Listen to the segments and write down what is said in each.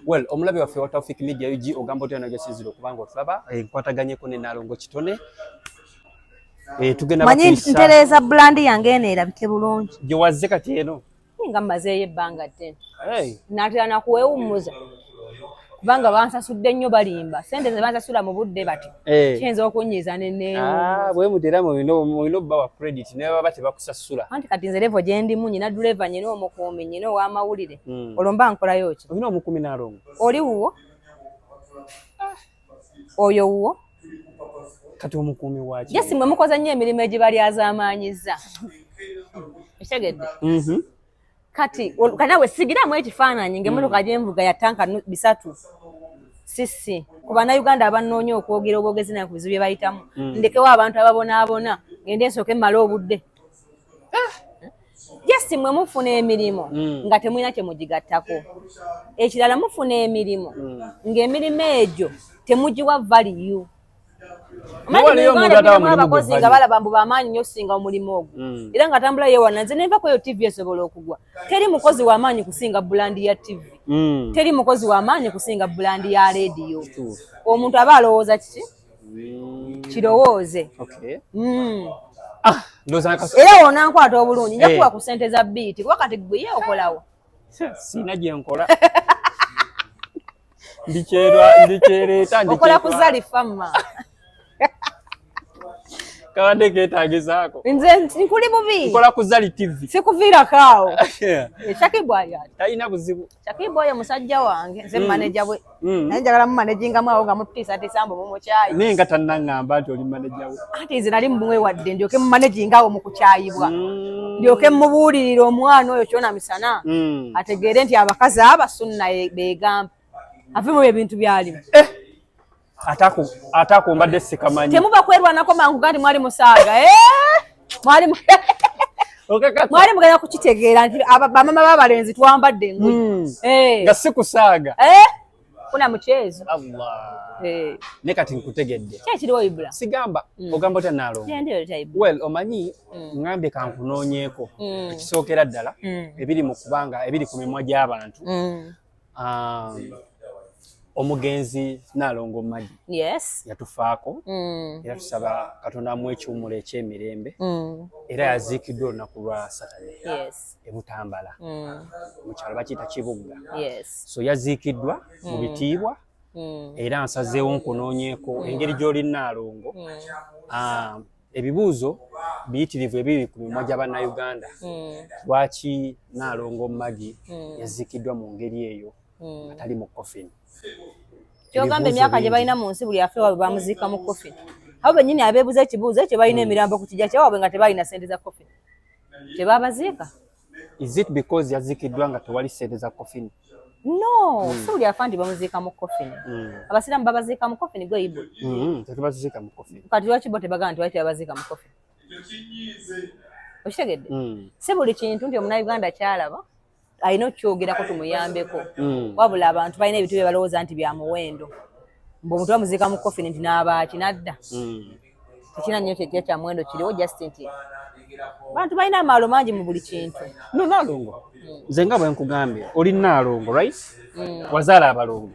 Well, omulabi waffe wa Tawfik Media UG ogamba otya nagyo sinziro kubanga otulaba nkwataganyeko ne Nalongo Kitone. Tugenda manyi ntereza brand yange eno erabike bulungi. Gye wazze kati eno? Nga mmazeeyo ebbanga ddene. Naatera nakuwewummuza. Kubanga bansasudde nnyo balimba. Sente ze bansasula mu budde bati. Kiyinza okunnyiza neneewo. Bwe mutera mulina obbawa credit naye baba tebakusasula. Anti kati nze levo gye ndimu nyina dureva nyina omukuumi nyina ow'amawulire. Olwo mba nkolayo ki? Olina omukuumi Nalongo? Oli wuwo? Oyo wuwo? Kati omukuumi waki? Jesi mwe mukoze nnyo emirimu egibali azaamaanyizza. Ekitegedde? Kati kanawe sigiramu ekifaananyi ng'emmotoka gy'envuga ya tanka bisatu. Sisi ku bannayuganda abannoonya okwogera obwogezi naye ku bizibu bye bayitamu. Ndekewo abantu ababonaabona ngende nsooke mmale obudde. Jesi mwe mufuna emirimu nga temulina kye mugigattako. Ekirala mufuna emirimu ng'emirimu egyo temugiwa value. Abakozi nga balaba mbu bamaanyi nnyo okusinga omulimu ogwo era nga tambula yeewana nze nenva kweyo TV esobola okugwa. Teri mukozi w'amaanyi kusinga bulandi ya TV. Teri mukozi w'amaanyi kusinga bulandi ya leediyo. Omuntu aba alowooza kiki? Kirowooze. Era wonankwata obulungi nja kuwa ku ssente za biiti kuba kati gwe ye okolawo. Siina gye nkola. Ndikyereeta okola ku Zali Famma. Kawande keetagizaako. Nze nkuli bubi. Nkola ku Zali TV. Sikuviirako awo. Shakibu ayo. Talina buzibu. Shakibu oyo musajja wange nze maneja bwe. Naye njagala mumanejingamu awo nga mutiisatiisa mbu mu caayi. Naye nga tannaŋŋamba nti oli maneja we. Ati nze nali mumuwewadde ndyoke mumanejinga awo mu kukyayibwa. Ndyoke mubuulirire omwana oyo kyona misana. Ategeere nti abakazi abasunna beegamba. Ave mu ebintu byalimu. Atako mbadde sikamanyi. Temuba kwerwanako mangu gandi mwali musaaga. Mwali mugenda kukitegeera nti bamama b'abalenzi twambadde engoye. Nga si kusaaga. Kuna muchezo. Allah. Ne kati nkutegedde. Kye kiriwo Ibula. Sigamba ogamba otya Nalongo. Ndiyo Ibula. Well, omanyi ngambe kankunoonyeeko ekisookera ddala ebiri mu kubanga ebiri ku mimwa gy'abantu. Omugenzi Nalongo Magi. Yes. Yatufaako. Era tusaba Katonda amuwe ekiwummulo eky'emirembe. Era yaziikiddwa olunaku lwa Saturday. Yes. E Butambala. Mu kyalo bakiyita Kibugga. Yes. So yaziikiddwa mu bitiibwa. Era nsazeewo nkunoonyeeko engeri gy'oli Nalongo. Ebibuuzo biyitirivu ebiri ku mimwa gy'Abannayuganda. Lwaki Nalongo Magi yaziikiddwa mu ngeri eyo atali mu coffin? Kyogamba emyaka gye balina mu nsi buli afe waabwe bamuziika mu coffin. Abo bennyini abeebuza ekibuuzo ekyo balina emirambo ku kijja kyabwe nga tebalina ssente za coffin. Tebabaziika? Is it because yaziikiddwa nga tewali ssente za coffin? No, si buli afa nti bamuziika mu coffin. Abasiraamu babaziika mu coffin gwe Ibula. Tebaziika mu coffin. Kati lwaki bo tebagamba nti lwaki babaziika mu coffin? Okitegedde? Si buli kintu nti Omunnayuganda kyalaba alina okyogerako tumuyambeko. Wabula abantu balina ebintu bye balowooza nti bya muwendo. Mbu omuntu bamuziika mu coffin nti n'abaaki nadda. Tekina nnyo kyekyo kya muwendo kiriwo just nti abantu balina amaalo mangi mu buli kintu. No, Nalongo. Nze nga bwe nkugambye oli Nalongo, right? Wazaala abalongo.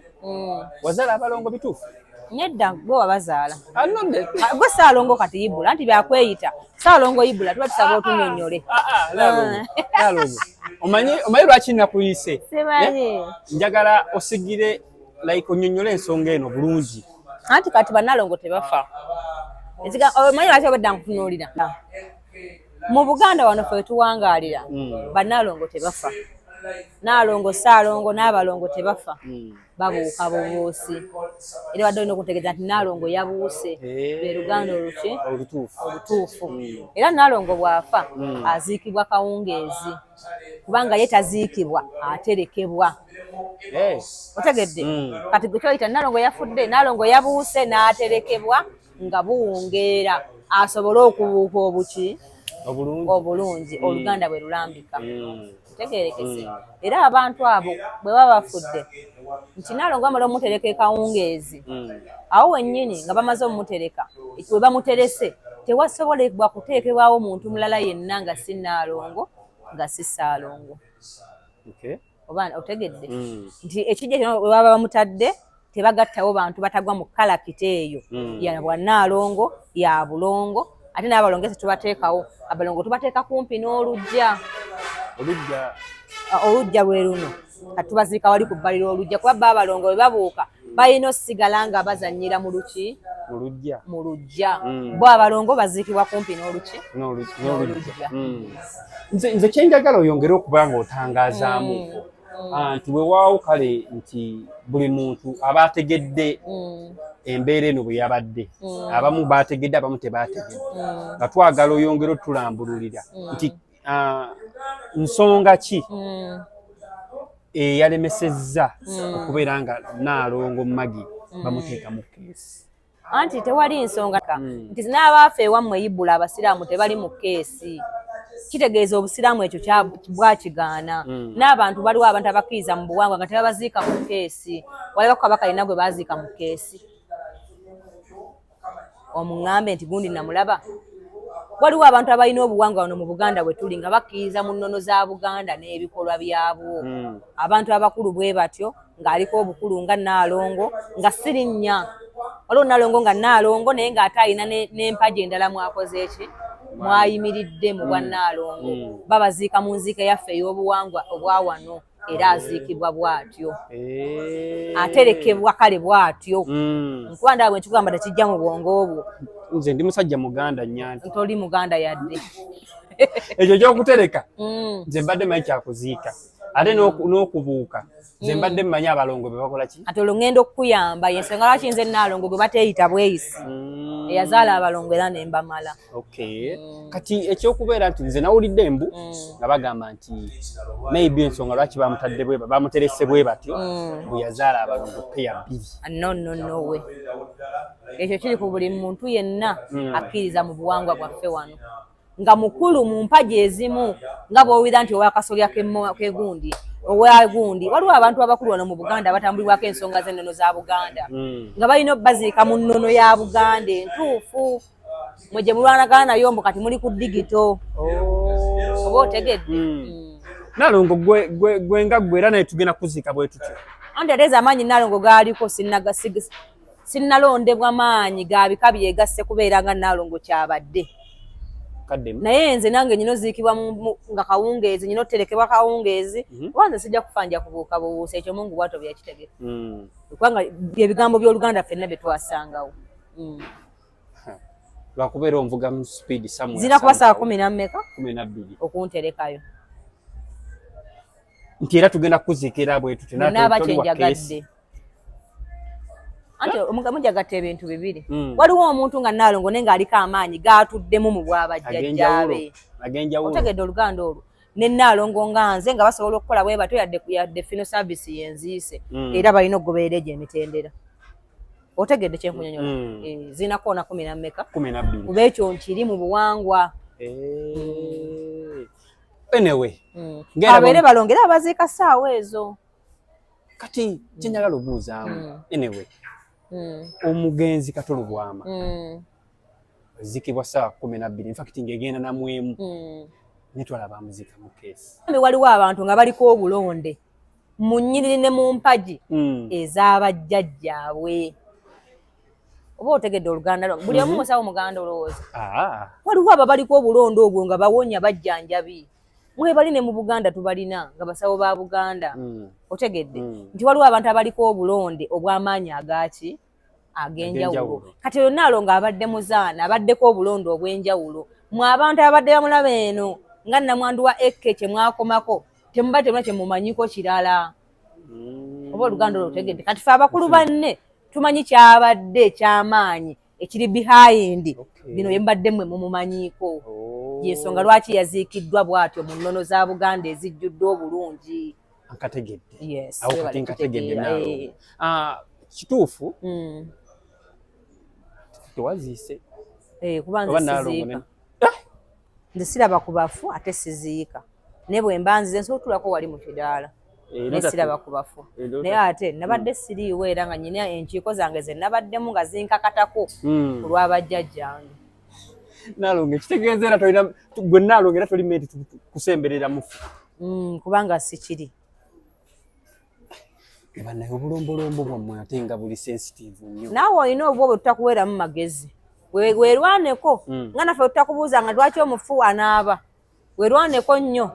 Wazaala abalongo bituufu? Nedda gwe wabazaala. Anonde. Gwe Saalongo kati Ibula anti byakweyita. Saalongo Ibula tuba tusaba otunnyonnyole. Nalongo. Omanyi lwaki nakuyise? Simanyi. Njagala osigire like onnyonnyole ensonga eno bulungi. Anti kati Bannalongo tebafa. Omanyi lwaki obadde nkutunuulira? Mu Buganda wano ffe tuwangaalira Bannalongo tebafa. Nalongo, Saalongo n'abalongo tebafa. Babuuka bubuusi. Era wadde olina okutegeeza nti Nalongo yabuuse. Lwe Luganda olutuufu. Era Nalongo bw'afa aziikibwa kawungeezi. Kubanga ye taziikibwa aterekebwa. Otegedde? Kati gwe kyoyita Nalongo yafudde, Nalongo yabuuse n'aterekebwa nga buwungeera asobole okubuuka obuki? Obulungi. Oluganda bwe lulambika. Tegerekese. Era abantu abo bwe baba bafudde nti Nalongo bamala omutereka ekawungeezi. Awo wennyini nga bamaze omutereka bwe bamuterese tewasobolebwa kuteekebwawo muntu mulala yenna nga si Nalongo nga si Saalongo. oba otegedde nti ekijja kino baba bamutadde tebagattawo bantu batagwa mu kalakita eyo ya bwannaalongo ya bulongo ate n'abalongezi tubateekawo abalongo tubateeka kumpi n'olujja olujja lwe luno kati tubaziika wali ku bbaliro olujja kuba bba abalongo bwe babuuka balina osigala nga bazannyira mu luki mu lujja bo abalongo baziikibwa kumpi n'olujja nze kyenjagala oyongere okuba nga otangaazaamu nti weewaawo kale nti buli muntu aba ategedde embeera eno bwe yabadde abamu baategedde abamu tebaategedde nga twagala oyongere otulambululira nti nsonga ki eyalemesezza okubeera nga Nnaalongo Maggie bamuteeka mu keesi anti tewali nsonga nti n'abaafe ewammwe Ibbula abasiraamu tebali mu keesi kitegeeza obusiraamu ekyo bwakigaana n'abantu baliwo abantu abakkiriza mu buwangwa nga tebabaziika mu keesi waliwo kabaka alina gwe baaziika mu keesi omuŋŋambe nti gundi namulaba waliwo abantu abalina obuwangwa wano mu Buganda bwe tuli nga bakkiriza mu nnono za Buganda n'ebikolwa byabwo abantu abakulu bwe batyo ng'aliko obukulu nga Nnaalongo nga sirinnya waliwo Nnaalongo nga Nnaalongo naye ng'ate alina n'empagi endala mwakoze eki mwayimiridde mu bwa Nnaalongo babaziika mu nziika yaffe ey'obuwangwa obwa wano era aziikibwa bw'atyo aterekebwa kale bw'atyo nkuba ndaba bwe nkigamba tekijja mu bwongo obwo nze ndi musajja Muganda nnyanja toli Muganda yadde ekyo ky'okutereka nze mbadde manyi kyakuziika ate n'okubuuka nze mbadde mmanyi abalongo be bakola ki ati olwo ŋŋenda okukuyamba yensonga lwaki nze Nnaalongo gwe bateeyita bweyisi eyazaala abalongo era ne mbamala kati ekyokubeera nti nze nawulidde embu nga bagamba nti maybe ensonga lwaki bamuterese bwe batyo bwe yazaala abalongo peya 2 no we ekyo kiri ku buli muntu yenna akkiriza mu buwangwa bwaffe wano nga mukulu mu mpagi ezimu nga bw'owira nti owakasolya kegundi owagundi waliwo abantu abakulu wano mu Buganda abatambulibwako ensonga z'ennono za Buganda nga balina obbaziika mu nnono ya Buganda entuufu mwe gye mulwanagana nayo mbu kati muli ku digito oba otegedde Nnaalongo gwe nga gwe era naye tugenda kuziika bwe tutyo anti ateeza amaanyi Nnaalongo gaaliko sinnalondebwa maanyi ga bika byegasse kubeera nga Nnaalongo kyabadde naye nze nange nyina oziikibwa nga kawungeezi nyina oterekebwa kawungeezi oba nze sijja kufanja kubuuka bubuusa ekyo Mungu bw'atyo bwe yakitegeka kubanga ebigambo by'Oluganda ffenna bye twasangawo lwakubeera onvuga mu speed somewhere zina kuba saa 12 okunterekayo nti era tugenda kuziikira bwe tutyo n'abakyenjagadde anti mujagatta ebintu bibiri waliwo omuntu nga Nnaalongo naye ng'aliko amaanyi gaatuddemu mu bwabajjajjaabe otegedde Oluganda olwo ne Nnaalongo nga nze nga basobola okukola bwe batyo yadde fino service yenziise era balina okugoberera egyo emitendera otegedde kyenkunyonyola zina koona 12 kuba ekyo nkiri mu buwangwa anyway abeere balongera abaziika ssaawa ezo kati kyenjagala obuuzaamu anyway omugenzi Katolo Bwama zikibwa saa 12 in fact ngegenda namwemu netwala bamuziika mu keesi waliwo abantu nga baliko obulonde mu nnyiriri ne mu mpagi ez'abajjajjaabwe oba otegedde Oluganda buli omu musawo Muganda olowooza waliwo abo baliko obulonde obwo nga bawonya bajjanjabi mwebali ne mu Buganda tubalina nga basawo ba Buganda otegedde nti waliwo abantu abaliko obulonde obw'amaanyi agaki ag'enjawulo kati oyo Nnaalongo abadde muzaana abaddeko obulonde obw'enjawulo mwe abantu abadde bamulaba eno nga nnamwandu wa Ekke kye mwakomako temubadde temuna kye mumanyiko kirala oba Oluganda olwo otegedde kati fe abakulu banne tumanyi kyabadde eky'amaanyi ekiri behind bino bye mubadde mmwe mumumanyiko yensonga lwaki yaziikiddwa bw'atyo mu nnono za Buganda ezijjudde obulungi nkategedde yes awo kati nkategedde Nnaalongo kituufu tewaziise kuba nze siziika nze siraba ku bafu ate siziika naye bwe mba nzize nsootulako wali mu kidaala naye siraba ku bafu naye ate nabadde siriiwo era nga nyina enkiiko zange ze nabaddemu nga zinkakatako ku lw'abajjajjange Nnaalongo ekitegeeza era tolina gwe Nnaalongo era toli menti kusemberera mufu kubanga sikiri bana obulombolombo bwammwe ate nga buli sensitive nnyo naawe olina obwo tutakuweeramu magezi weerwaneko nga naffe tutakubuuza nga lwaki omufu anaaba weerwaneko nnyo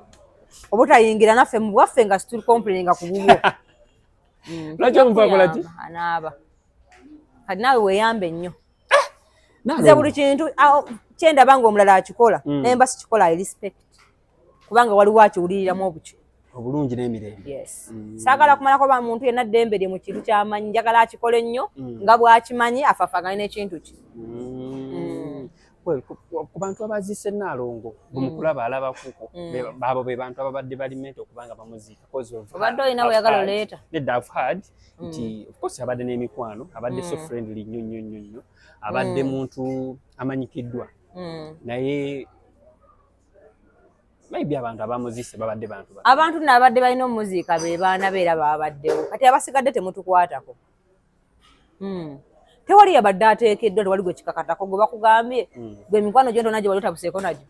obutayingira naffe mu bwaffe nga situli complaininga ku bubwo lwaki omufu akola ki anaaba kati naawe weeyambe nnyo nze buli kintu kyendaba ng'omulala akikola naye mba sikikola I respect kubanga waliwo akiwuliriramu obutyo obulungi n'emirembe yes saagala kumalako ba muntu yenna ddembe lye mu kintu ky'amanyi njagala akikola ennyo nga bw'akimanyi afaafagane n'ekintu kye ku bantu abaziise Nnaalongo bumukulaba alabakuko abo be bantu ababadde balimenta okubanga bamuziika obadde olina weyagala oleeta nedda I've heard nti of course abadde n'emikwano abadde so friendly nnyo abadde muntu amanyikiddwa naye maybe abantu abamuziise babadde abantu n'abadde balina omuziika be baana beera babaddewo kati abasigadde temutukwatako tewali yabadde ateekeddwa tewali gwe kikakatako gwe bakugambye gwe emikwano gyo ntona gye wali otabuseeko nagyo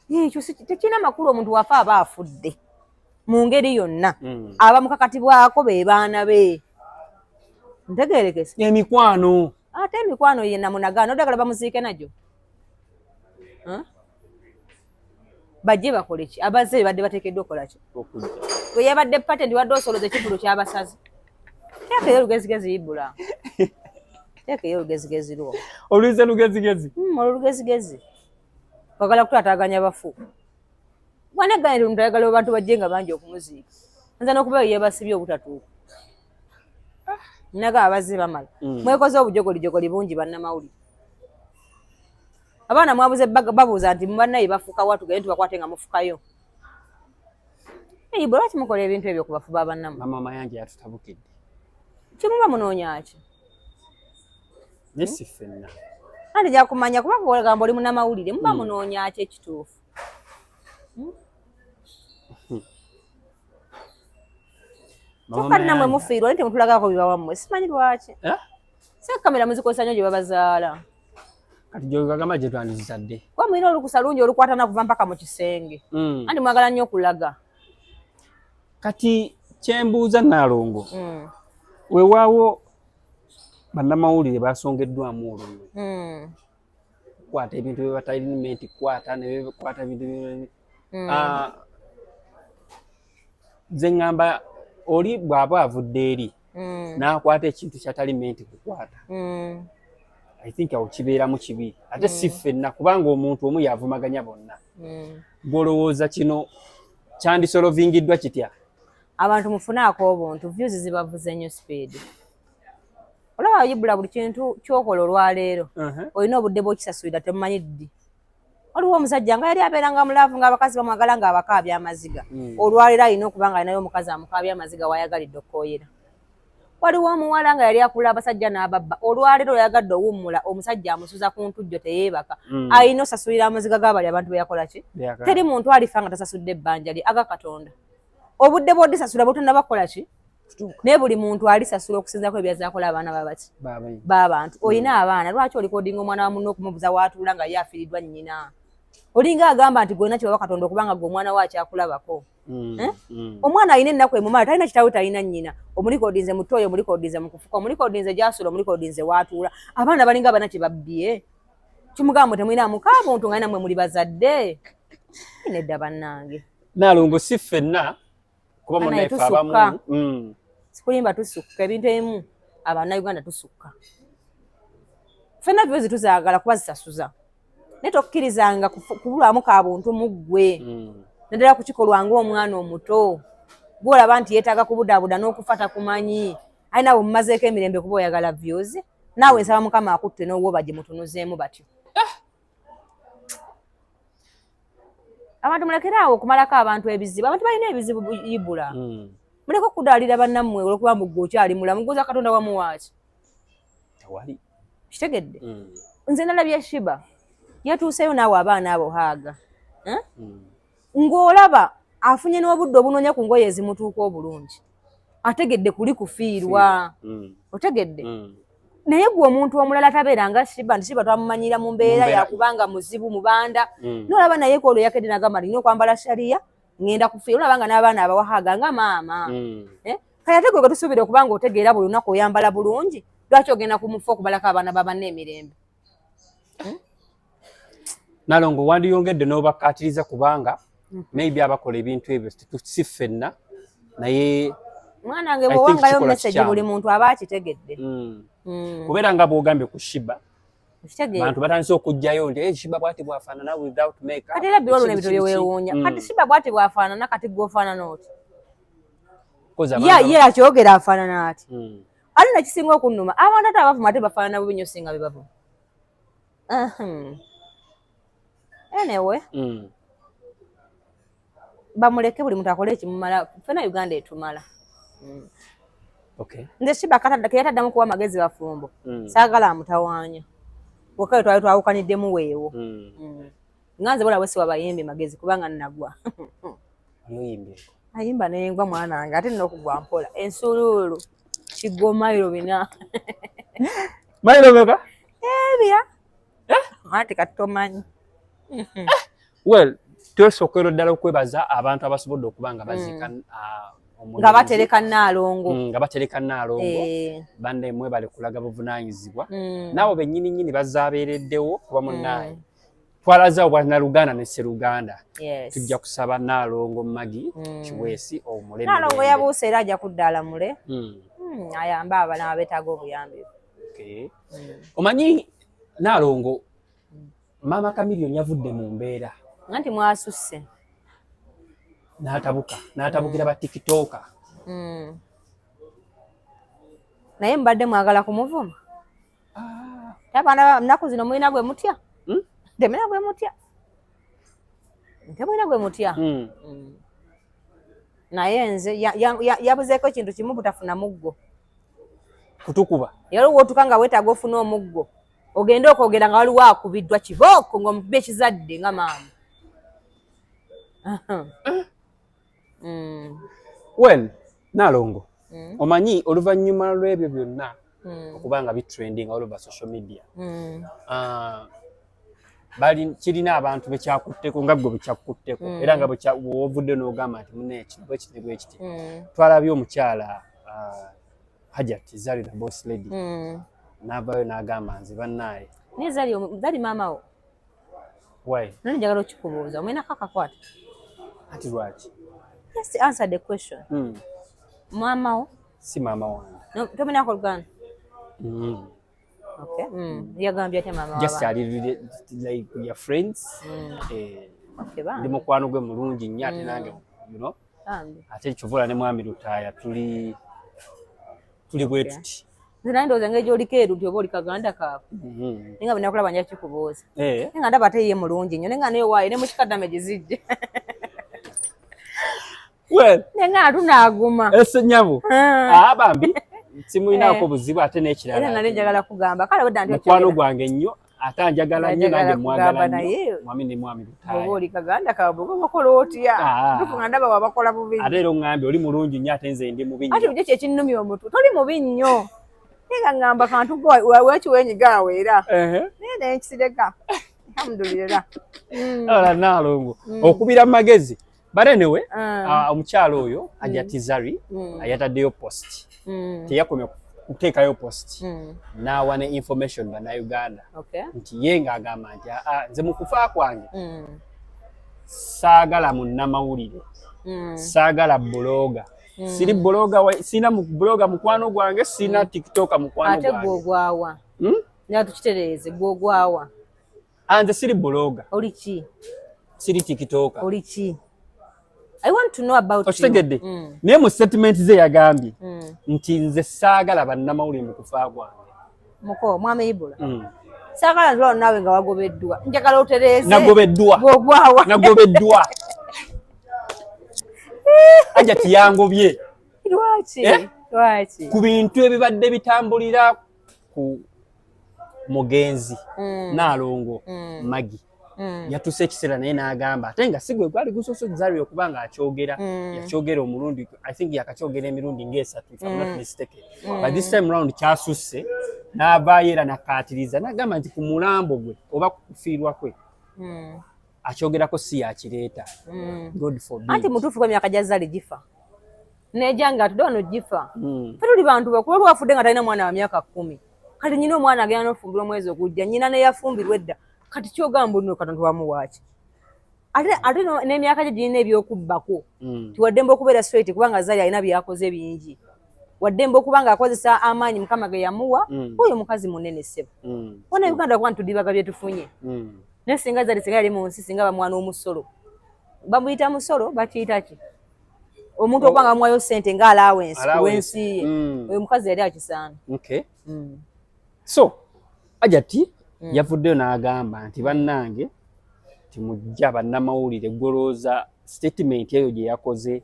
ekyo tekirina makulu omuntu wafa aba afudde mu ngeri yonna aba mukakatibwako be baana be ntegeerekese emikwano ate emikwano ye namunagaana odagala bamuziike nagyo bajje bakole ki abazze badde bateekeddwa okukola ki bwe yabadde patendi wadde osoloza ekivulu ky'abasazi teekayo olugezigezi ibula teekayo olugezigezi lwo olulize lugezigezi olugezigezi kwagala kutataaganya bafu bwaneganire omuntu ayagala abantu bajje nga bangi okumuziika nza n'okuba yeebasibye obutatuuka naga abazze bamala mwekoze obujogolijogoli bungi bannamawulire abaana mwabuze babuuza nti mubannaye bafuka watu gaye tubakwate nga mufukayo bwe lwaki mukola ebintu ebyo ku bafu babannamwe mama yange yatutabukidde kimuba munoonya ki nesi ffenna anti gyakumanya kuba kugamba oli munnamawulire muba munoonya ki ekituufu kati namwe mufiirwa naye temutulagako bibawammwe simanyi lwaki se kamera muzikozesa nnyo gye babazaala kati gyogagamba gye twandizitadde kuba mulina olukusa lungi olukwatana kuva mpaka mu kisenge anti mwagala nnyo okulaga kati kyembuuza Nnaalongo weewaawo bannamawulire basongeddwamu olulwe kukwata ebintu bye batalimenti kukwata nebekwata bintu nze ŋŋamba oli bw'aba avudde eri n'akwata ekintu kyatalimenti kukwata I think awo kibeeramu kibi ate si ffenna kubanga omuntu omu yavumaganya bonna gw'olowooza kino kyandisolovingiddwa kitya abantu mufunaako obuntu views zibavuze nnyo speed olaba yibula buli kintu kyokola olwaleero olina obudde bw'okisasulira temumanyi ddi waliwo omusajja nga yali abeeranga mulaavu ng'abakazi bamwagala ng'abakaabya amaziga olwaleero alina okuba nga alinayo omukazi amukaabya amaziga wayagalidde okkoyera waliwo omuwala nga yali akula abasajja n'ababba olwaleero yagadde owummula omusajja amusuza ku ntujjo teyeebaka alina osasulira amaziga g'abali abantu be yakola ki teri muntu alifa nga tasasudde ebbanja lye aga Katonda obudde bw'odisasula butonna bakola ki naye buli muntu alisasula okusinzaako ebyazaakola abaana babaki b'abantu olina abaana lwaki olikodinga omwana wa munno okumubuza waatuula nga ye afiiriddwa nnyina olinga agamba nti gwena kibaba Katonda okubanga gwe omwana we akyakulabako omwana alina ennaku emumala talina kitawe talina nnyina omulikodinze mu ttooyo omulikodinze mu kufuka omulikodinze gy'asula omulikodinze waatuula abaana balinga abana kye babbiye kimugamba temulina mukabuntu nga nammwe muli bazadde nedda bannange Nnaalongo si ffenna kuba munnaiffe abamu sikulimba tusukka ebintu ebimu abannayuganda tusukka ffenna vyozi tuzaagala kuba zisasuza naye tokkirizanga kubulwamu ka buntu mu ggwe naddala kukikolwa ng'omwana omuto gw'olaba nti yeetaaga kubudaabuda n'okufa takumanyi aye naawe mumazeeko emirembe kuba oyagala vyozi naawe nsaba Mukama akutte n'owoba gye mutunuzeemu batyo abantu mulekeraawo okumalako abantu ebizibu abantu balina ebizibu ibula muleke okudaalira bannammwe olwokuba mugwe okyali mulamu guza Katonda wamuwaaki kitegedde nze nalabye Shiba yatuuseyo naawe abaana abo haaga ng'olaba afunye n'obudde obunoonya ku ngoye ezimutuuka obulungi ategedde kuli kufiirwa otegedde naye gwe omuntu omulala tabeera nga Shiba nti Shiba twamumanyira mu mbeera yakubanga muzibu mubanda n'olaba naye kwolwo yakedde nagamba alina okwambala shariya ngenda kufiira olaba nga n'abaana abawahaaga nga maama kaya tegwe tusubire kubanga otegeera buli lunaku oyambala bulungi lwaki ogenda kumufa okubalako abaana babanne emirembe. Nalongo wandiyongedde n'obakkaatiriza kubanga maybe abakola ebintu ebyo si ffenna naye mwana wange bw'owangayo message buli muntu aba akitegedde. Kubeera nga bw'ogambye ku Shiba abantu batandise okujjayo nti Shiba bw'ati bwafaanana without makeup. Kati era biwalo ne bityo byewuunya. Kati Shiba bw'ati bwafaanana kati gw'ofaanana oti. Ye akyogera afaanana ati. Ate nekisinga okunnuma abantu ate abavuma ate bafaanana bubi nnyo singa be bavuma. Anyway. Bamuleke buli muntu akole ekimumala ffenna Uganda etumala. Okay. Nze Shiba yataddamu kuwa amagezi bafumbo. Saagala amutawaanya. Wakayo twali twawukaniddemu weewo. Nganze bola bwesi wabayimbi magezi kubanga nnagwa. Anoyimbi. Ayimba n'engwa mwana wange ate nina okugwa mpola. Ensuuluulu kiggwa mayiro 4. Mayiro meka? Ebya. Ate kati tomanyi. Well, twesookera ddala okwebaza abantu abasobodde okubanga bazika nga batereka Nnaalongo. Nga batereka Nnaalongo. Bande mmwe bali kulaga buvunaanyizibwa. Naawe bennyini bazaabeereddewo kuba munnaye. Twalaza Obwannaluganda ne Sseruganda. Tujja kusaba Nnaalongo Magi Kiweesi omulebe. Nnaalongo yabuuse era ajja kuddaala mule. Ayambe abalala beetaaga obuyambi. Omanyi Nnaalongo Maama Chameleone yavudde mu mbeera. Nti mwasusse. N'atabukira ba TikToker. Naye mbadde mwagala kumuvuma. Abaana nnaku zino mulina gwe mutya? Temulina gwe mutya. Temulina gwe mutya. Naye nze yabuzeeko ekintu kimu butafuna muggo. Kutukuba. Yaliwo otuka nga weetaaga ofuna omuggo. Ogende okwogera nga waliwo akubiddwa kibooko ng'omukuba ekizadde nga maama. Well, Nnaalongo. Omanyi oluvannyuma lw'ebyo byonna okubanga bitrending all over social media. Kirina abantu bekyakutteko nga gwe bekyakutteko era nga bw'ovudde n'ogamba nti munne kino bwe kiti. Twalabye omukyala Hajati Zari the boss lady. N'avaayo n'agamba nze bannaaye. Naye Zari maama wo. Why? Nani njagala okikubuuza omwena kakakwata. Ati lwaki? Just answer the question. Maama wo? Si maama wange. No, tomenako Luganda. Okay. Yagambye ate maama wa. Just like your friends. Okay ba. Ndi mukwano gwe mulungi nnyo ate nange, you know. Ate Kivula ne Mwami Lutaaya tuli bwe tuti. Nze naye ndowooza engeri gy'oliko erudde oba oli kaganda kaako. Naye nga bwe nakulaba nja kikubuuza. Naye nga ndaba ate ye mulungi nnyo naye nga naye waayo ne mu kikadamage zijje. Well, naye nga tunaaguma. Nnyabo. Bambi simulinaako buzibu ate n'ekirala. Era nali njagala kugamba kale wedda nti mukwano gwange nnyo ate anjagala nnyo nange mwagala nnyo. Mwami ne Mwami Lutaaya. Oba oli kaganda kaabwe bakola otya? Tufunga ndaba wabakola bubi. Ate era oŋŋambye oli mulungi nnyo ate nze ndi mubi nnyo. Ate bujje kyekinnumya omutwe toli mubi nnyo. Nga ngamba kantu wekiwenyiga aweera. Naye nenkisireka. Alhamdulillah. Ala Nnaalongo. Okubira mu magezi. But anyway, omukyalo oyo Hajati Zari yataddeyo post. Teyakomya kuteekayo post. N'awa ne information bannayuganda. Nti ye ng'agamba nti nze mu kufa kwange saagala munnamawulire. Saagala bloga. Siri sina bloga mukwano gwange, sina TikToker mukwano gwange. Ate gwogwawa. Nga tukitereeze gwogwawa. Nze siri bloga. Oli ki? Siri TikToker. Oli ki? I want to know about you. Okitegedde. Naye mu statement ze yagambye nti nze saagala bannamawulire mu kufa kwange. Muko Mwami Ibula. Saagala nzolo naawe nga wagobeddwa. Njagala otereeze. Nagobeddwa. Gwogwawa. Nagobeddwa. Hajati yangobye. Lwaki? Ku bintu ebibadde bitambulira ku mugenzi Nnaalongo Magi. Yatuse ekiseera naye n'agamba ate nga si gwe gwali gusoose Zari okubanga akyogera. Yakyogera omulundi I think yakakyogera emirundi ng'esatu if I'm not mistaken. But this time round kyasusse n'avaayo era nakkaatiriza n'agamba nti ku mulambo gwe oba ku kufiirwa kwe akyogerako si yakireeta. God forbid. Anti mutuufu kw'emyaka gya Zari gifa. nejanga tudde wano gifa fe tuli bantu bakulu lwafudde nga talina mwana wa myaka 10 kati nyina omwana agenda n'ofumbirwa omwezi ogujja nyina neyafumbirwa edda kati kyogamba nno katonda wamuwaaki ate n'emyaka gye girina ebyokubbako tiwaddembe okubeera straight kubanga Zari alina byakoze bingi waddembe okuba ng'akozesa amaanyi Mukama ge yamuwa oyo mukazi munene ssebo wona Uganda kuba ntuddibaga bye tufunye naye singa Zari singa yali mu nsi singa bamwana omusolo bamuyita musolo bakiyita ki omuntu okuba nga bamuwayo ssente nga allowance lw'ensi ye oyo mukazi yali akisaana. So Hajati yavuddeyo n'agamba nti bannange timujja bannamawulire golooza statement eyo gye yakoze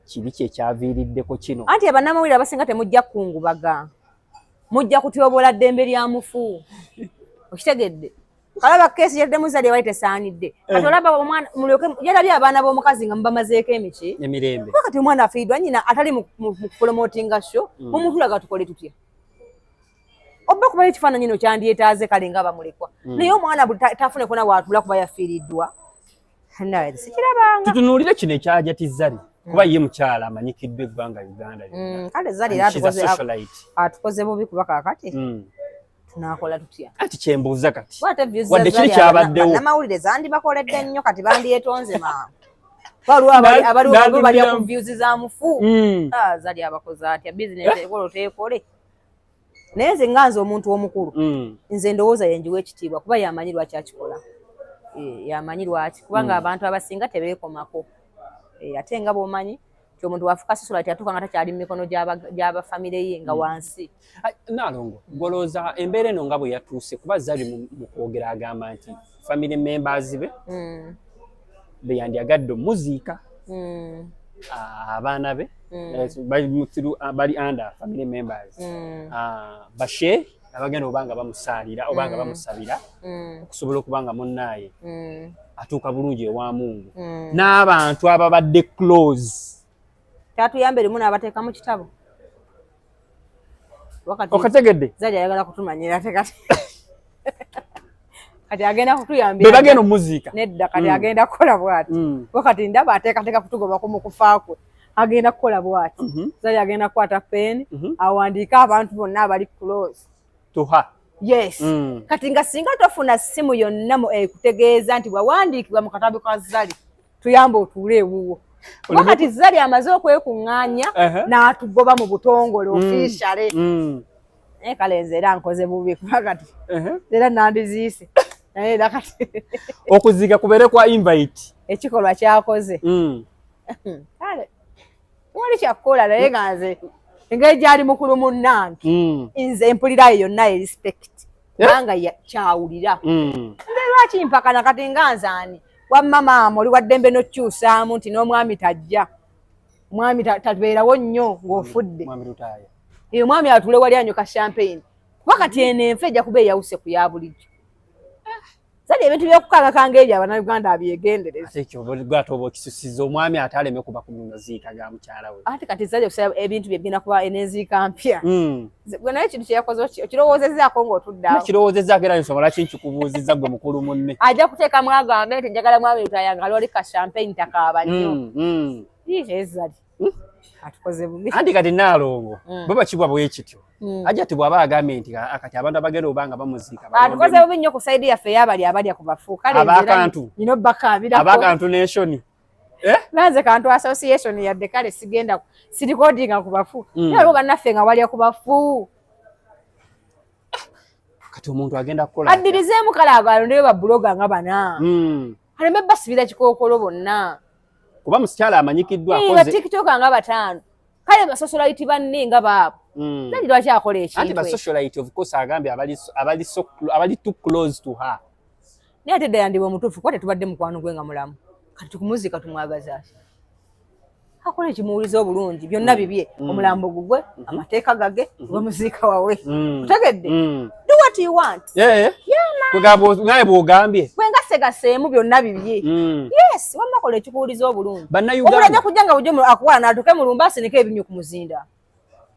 kiri kyekyaviiriddeko kino anti bannamawulire abasinga temujja kungubaga mujja kutyobola ddembe lya mufu okitegedde kalaba keesi yaddemu Zari ewaite saanidde kati olaba omwana mulyoke yalabye abaana b'omukazi nga mubamazeeko emirembe kati omwana afiiddwa nyina atali mu promotinga show mumutulaga tukole tutya obba kuba ekifaananyi kino kyandyetaaze kale nga bamulekwa naye omwana tafuneko na waatula kuba yafiiriddwa naye sikirabanga tutunuulire kino ekya Hajati Zari kuba ye mukyala amanyikiddwa eggwanga Uganda kale Zari atukoze bubi kuba kaakati tunakola tutya ati kyembuuza kati wadde kiri kyabaddewo bannamawulire zandibakoledde nnyo kati bandyetonze mangu waliwo balya ku views za mufu Zari abakoze atya bizinesi ekolo teekole naye nze nganze omuntu omukulu nze ndowooza yenjiwa ekitiibwa kuba yamanyi lwaki akikola yamanyi lwaki kubanga abantu abasinga tebeekomako ate nga bw'omanyi ti omuntu wafuka sosola tyatuuka nga takyali mu mikono gy'abafamire ye nga wansi Nalongo golooza embeera eno nga bwe yatuuse kuba Zari mu kwogera agamba nti family members be beyandyagadde omuziika abaana be bali under family members bashe abagenda obanga bamusaalira obanga bamusabira okusobola okubanga munnaaye atuuka bulungi ewa Mungu n'abantu ababadde close tatuyambe limu n'abateeka mu kitabo okategedde Zari ayagala kutumanyira tekati kati agenda kutuyambira be bagenda omuziika nedda kati agenda kukola bw'ati wakati ndaba ateekateeka kutugobako mu kufa kwe agenda kukola bw'ati Zari agenda kukwata pen awandiika abantu bonna abali close tuha yes kati nga singa tofuna simu yonna kutegeeza nti bwawandiikibwa mu katabo ka Zari tuyambe otuule ewuwo wakati Zari amaze okwekuŋŋaanya n'atugoba mu butongole officially kale nze era nkoze bubi kuba kati era nandiziise naye era kati okuziika kubeere kwa invite ekikolwa kyakoze kale wali kyakkola naye nga nze engeri gyali mukulu munnange nze mpulira eyo yonna respect kubanga kyawulira nze lwaki mpakana kati nga nzaani wamma maama oli waddembe n'okukyusaamu nti n'omwami tajja omwami tabeerawo nnyo ng'ofudde omwami atule wali anyoka champagne kuba kati eno enfa ejja kuba eyawuse ku ya bulijjo Zari ebintu by'okukangakanga ebyo Abannayuganda abyegendereza ekyo gwate oba okisusiza omwami ate aleme kuba ku muziika ga mukyala we ate kati Zari okusaba ebintu byegenda kuba enenziika mpya gwe naye ekintu kyeyakoze okirowoozezaako ng'otuddeawo kirowoozezaako era nsobola kinkikubuuzizza gwe mukulu munne ajja kuteekamu agambe nti njagala mwami lutayanga lwali ka champagne takaaba nnyo Zari atukoze bubi anti kati Nalongo bwe bakibwa bwekityo Hajati bw'aba agambye nti kati abantu abagenda obanga bamuziika atukoze bubi nnyo ku saidi yaffe abalya ku bafu kale abakantu nino bakabirako abakantu nation nanze kantu association yadde kale sigenda sirikodinga ku bafu nabo bannaffe nga walya ku bafu kati omuntu agenda kukola addirizeemu kale abalondeyo babbuloga nga bana aleme basibira kikookolo bonna kuba musikyala amanyikiddwa akoze batikitoka nga bataano kale basosolayiti banne nga baabo Zari lwaki akola ekintu anti basocialite of course agambye abali too close to her naye ate dda yandibwa omutuufu kuba tetubadde mukwano gwe nga mulamu kati tukumuziika tumwagaza ati akola ekimuwuliza obulungi byonna bibye omulambo gugwe amateeka gage bamuziika wawe otegedde do what you want naye bw'ogambye bwengasegaseemu byonna bibye yes wamma kola ekikuwuliza obulungi omulajja kujja nga bujjo akuwala n'atuuke mu lumba asinike ebinyu ku muzinda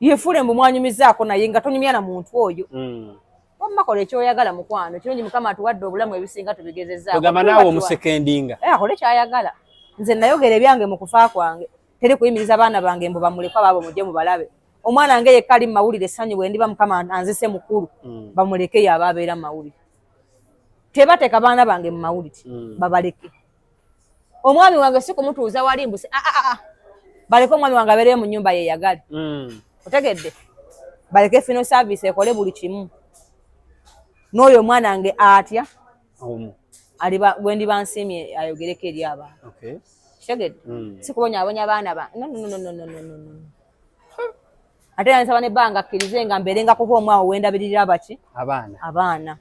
yefuule mbu mwanyumizaako naye nga tonyumya na muntu oyo wamma kola ekyoyagala mukwano kirungi Mukama atuwadde obulamu ebisinga tubigezezzaako ogamba naawe omusekendinga akole kyayagala nze nayogera ebyange mu kufa kwange teri kuyimiriza abaana bange mbu bamulekwa babo mujje mubalabe omwana nge yekali mawulire essanyu bwe ndiba mukama anzise mukulu bamuleke yaba abeera mawulire tebateeka abaana bange mu mawulire babaleke omwami wange si kumutuuza wali mbuse baleke omwami wange abeereyo mu nnyumba ye yagale otegedde baleke fino service ekole buli kimu n'oyo omwana wange atya aliba gwe ndiba nsiimye ayogereko eri abantu kitegedde si kubonyaabonya abaana ba no ate yansaba nebbanga akkirize nga mbeerenga kuba omwawo wendabirira baki abaana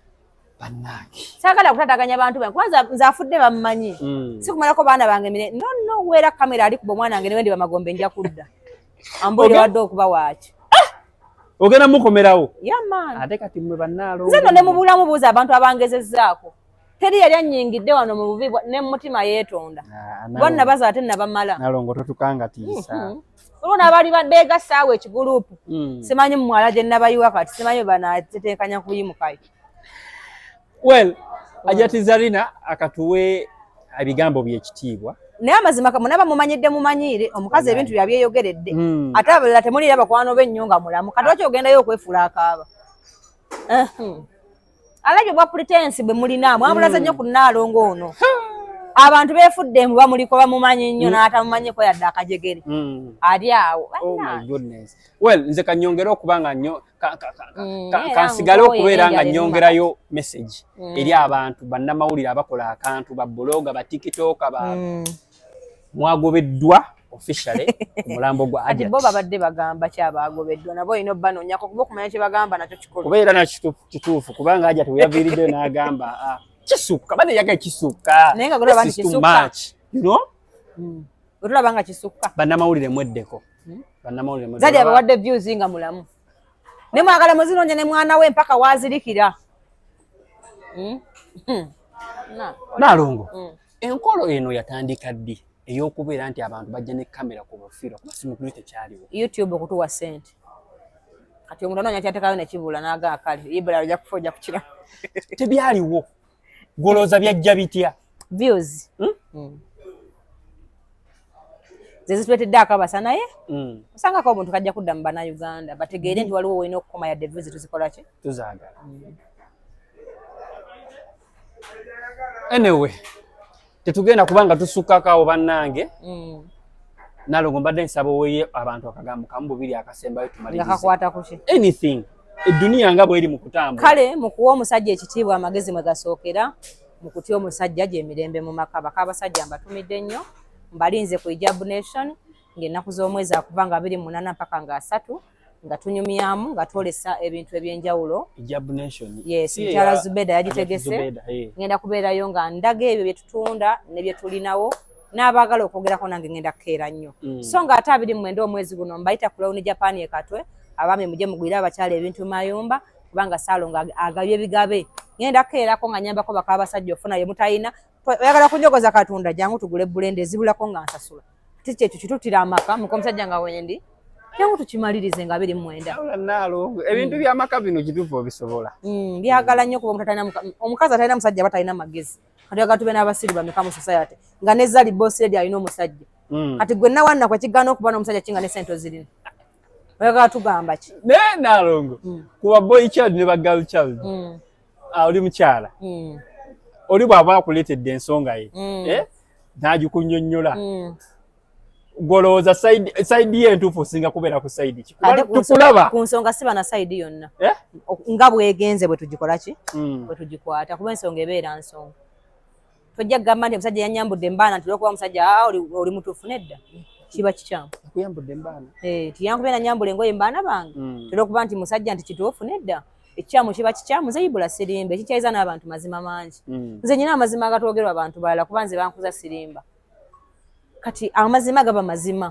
bannange saagala kutataganya abantu bange kwanza nze afudde bammanyi si kumalako baana bange mire no weera kamera ali kuba omwana wange newendi bamagombe nja kudda ambuulire wadde okuba waaki ogenda mukomerawo yaman ate kati mwe bannaalo nze no ne mu bulamu buuza abantu abangezezzaako teri yali annyingidde wano mu bubi ne mu mutima yeetonda bonna baza ate nabamala nalongo totukangatiisa olwona abaali beegassaawo ekiguruupu simanyi mumwala gye nabayiwa kati simanyi banateteekanya kuyimukayo well ajati Zarina akatuwe ebigambo by'ekitiibwa naye amazima munaba mumanyidde mumanyiire omukazi ebintu byabyeyogeredde ate abalala temulira bakwano b'ennyo nga mulamu kati waki ogendayo okwefuula akaaba alabye bwa pretensi bwe mulina mwamulaze nnyo ku Nnaalongo ono abantu beefudde mbu bamuliko bamumanyi nnyo n'atamumanyiko yadde akajegere ali awo well nze kanyongera okubanga nnyo kansigale okubeera nga nnyongerayo message eri abantu bannamawulire abakola akantu ba bloga ba tiktoka ba mwagobeddwa officially ku mulambo gwa ati bo babadde bagamba kyabagobeddwa nabo ino banoonyako kuba okumanya kye bagamba nakyo kikolo kubeera na kituufu kubanga ajja teyaviiriddeyo n'agamba kisukka bane yaga kisukka naye nga golaba kisukka you know otulaba nga kisukka bannamawulire mweddeko bannamawulire mweddeko zali abawadde views nga mulamu ne mwagala muzinonye ne mwana we mpaka wazirikira Nnaalongo enkolo eno yatandika ddi ey'okubeera nti abantu bajja ne kamera ku bufiiro kuba simukulu tekyaliwo YouTube okutuwa ssente kati omuntu anoonya kyateekayo nekibula n'aga akali ibula ojja kufa ojja kukira tebyaliwo golooza byajja bitya views zezituletedde akabasa naye osangako omuntu kajja kudda mu bannayuganda bategeere nti waliwo olina okukoma yadde views tuzikola ki tuzaagala anyway tetugenda kubanga tusukkako awo bannange Nnaalongo mbadde nsaba oweeye abantu akagambo kamu bubiri akasembayo tumalirize kakwata kuki anything edduniya nga bweri mu kutambula kale mu kuwa omusajja ekitiibwa amagezi mwe gasookera mu kutya omusajja gy'emirembe mu maka bakabasajja mbatumidde nnyo mbalinze ku Hijab Nation ng'ennaku z'omwezi akuva nga 28 mpaka nga 3 nga tunyumyamu nga twolesa ebintu eby'enjawulo Hijab Nation yes Mukyala Zubeda yagitegese ngenda kubeerayo nga ndaga ebyo bye tutunda ne bye tulinawo n'abaagala okwogerako nange ngenda kukeera nnyo so nga ate 29 omwezi guno mbayita ku Crown Japan ekatwe abaami mujje mugwire abakyala ebintu mayumba kubanga Ssaalongo agabye bigabe ngenda kukeerako nga nyambako bakabasajja ofuna ye mutayina oyagala kunjogoza katunda jangu tugule bulende ezibulako nga nsasula ati kyekyo kitutira amaka muko omusajja nga wendi jangu tukimalirize nga 29 Nnaalongo ebintu by'amaka bino kituufu obisobola byagala nnyo kuba omukazi atalina musajja batalina magezi kati oyagala tube n'abasiru bameka mu society nga ne Zali boss lady alina omusajja kati gwe nawanna kwe kigaana okuba n'omusajja kinga ne sente ozirina oyagala tugamba ki naye Nnaalongo kuba boy child ne ba girl child oli mukyala oli bw'aba akuleetedde ensonga ye n'agikunnyonnyola golooza sayidi ye entuufu osinga kubeera ku sayidi ki tukulaba ku nsonga siba na sayidi yonna nga bwegenze bwe tugikola ki bwe tugikwata kuba ensonga ebeera nsonga tojja kugamba nti omusajja yanyambudde embaana nti olwokuba omusajja oli mutuufu nedda kiba kikyamu yakuyambudde embaana tiyankubye nanyambula engoye embaana bange olwokuba nti musajja nti kituufu nedda ekikyamu kiba kikyamu nze Ibula sirimba ekikyaiza n'abantu mazima mangi nze nyina amazima agatwogerwa abantu balala kuba nze bankuza sirimba kati amazima gaba mazima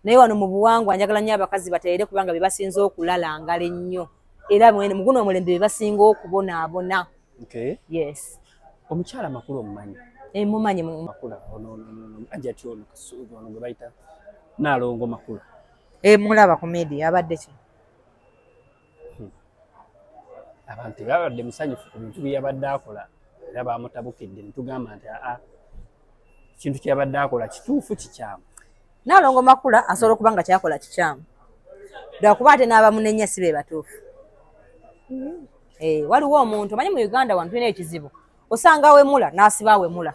naye wano mu buwangwa njagala nnyo abakazi bateere kubanga be basinza okulalangala ennyo era mu guno omulembe be basinga okubonaabona yes omukyala makulu omumanyi mumanyi makula ajati ono kasuubi ono gwe bayita Nnaalongo makula mulaba ku media abadde ki abantu babadde musanyufu ku bintu bye yabadde akola era bamutabukidde ne tugamba nti ekintu kye yabadde akola kituufu kikyamu Nalongo Makula asobola okuba nga kyakola kikyamu lwakuba ate n'abamunenya si be batuufu. Waliwo omuntu omanyi mu Uganda wano tulina ekizibu osanga wemula n'asiba wemula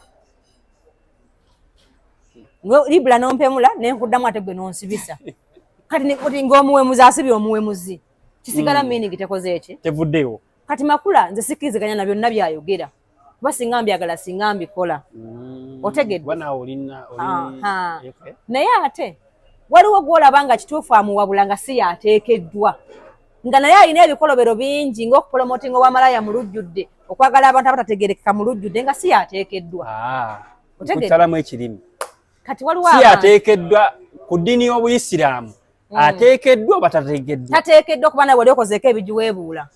libula nompemula nenkuddamu ate gwe nonsibisa kati ng'omuwemuzi asibye omuwemuzi kisigala meaning tekoze eki tevuddeyo. Kati Makula nze sikkiriziganya na byonna byayogera kuba singa mbyagala singa mbikola otegedde naye ate waliwo gw'olaba nga kituufu amuwabula nga si yateekeddwa nga naye alina ebikolobero bingi ng'okupromotinga obwamalaya mu lujjudde okwagala abantu abatategerekeka mu lujjudde nga si yateekeddwa. Kukyalamu ekirimi kati waliwo si yateekeddwa ku ddiini y'Obuyisiraamu ateekeddwa oba tateekeddwa? Tateekeddwa kuba nawe wali okozeeko ebijiweebuula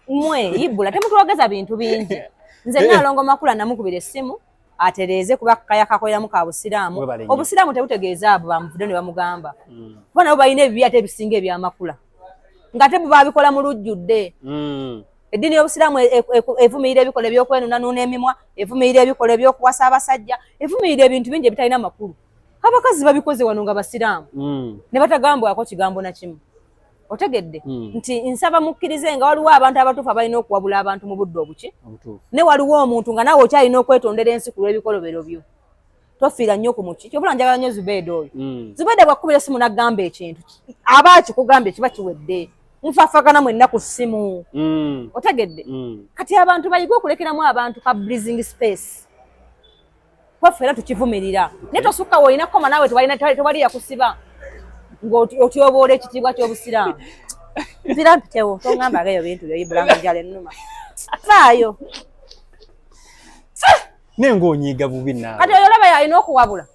mmwe yibbula temutwogeza bintu bingi. Nze Nalongo Makula namukubira essimu atereeze kuba kayakakoleramu ka busiraamu. Obusiraamu tebutegeeza abo bamuvudde ne bamugamba kuba nabo balina ebibi ate ebisinga ebyamakula nga ate bo babikola mu lujjudde. Eddiini y'Obusiraamu evumirira ebikola ebyokwenunanuuna emimwa, evumirira ebikola ebyokuwasa abasajja, evumirira ebintu bingi ebitalina makulu. Abakazi babikoze wano nga basiraamu ne batagambwako kigambo na kimu. Otegedde nti nsaba mukkirize nga waliwo abantu abatuufu abalina okuwabula abantu mu budde obuki ne waliwo omuntu nga naawe okyalina okwetondera ensi ku lw'ebikolobero byo. Tofiira nnyo ku muki kyobula njagala nnyo Zubeida oyo. Zubeida bw'akubira essimu n'agamba ekintu aba akikugambye kiba kiwedde nfaafagana mwenna ku ssimu. Otegedde kati abantu bayige okulekeramu abantu ka breathing space kwaffe era tukivumirira naye tosukka woolina koma naawe tewali yakusiba ng'otyoboola ekitiibwa ky'Obusiraamu. Nzira mpitewo tongamba geyo bintu byoyibulanga njala ennuma faayo nenga onyiiga bubi naawe. Kati oyo olaba yalina okuwabula